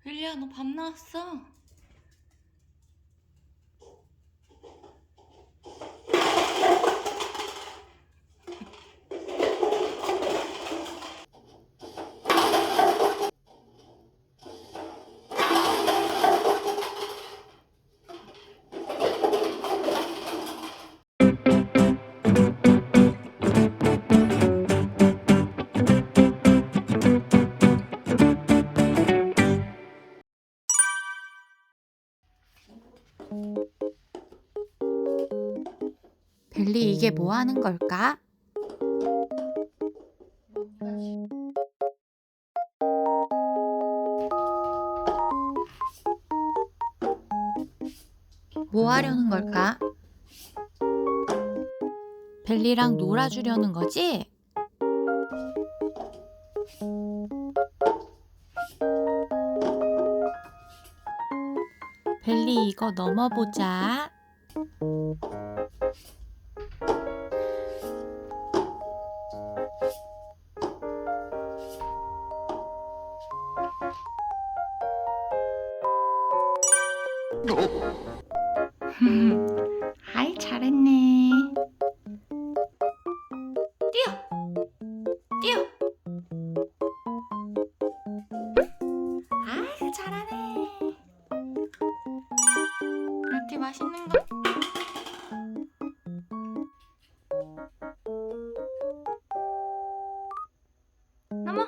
윌리야, 너 밥 나왔어? 벨리, 이게 뭐 하는 걸까? 뭐 하려는 걸까? 벨리랑 놀아주려는 거지? 벨리, 이거 넘어보자. 아이, 잘했네. 뛰어! 뛰어! 아이, 잘하네. 라티 맛있는 거? 넘어!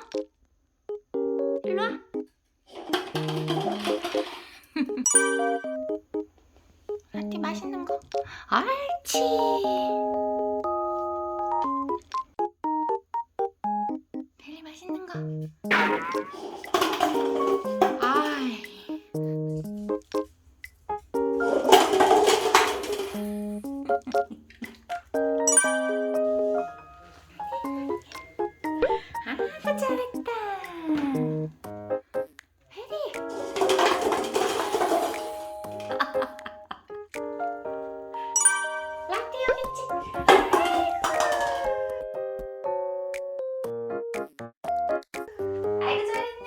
일로 와! 라티 맛있는 거? 옳지! 벨리 맛있는 거? 아이. 아주 잘했다. 혜리. 라떼 여기 있지? 아이고 잘했네.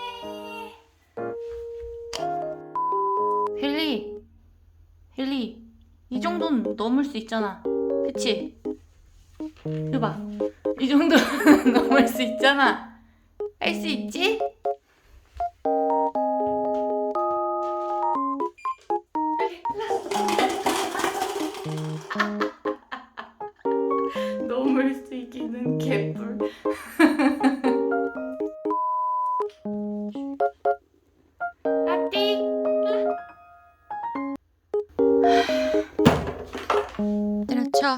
헨리, 헨리, 이 정도는 넘을 수 있잖아. 그치? 이거 봐. 이 정도는 넘을 수 있잖아. 할 수 있지? 넘을 수 있기는 개뿔. 라띠, 때려쳐.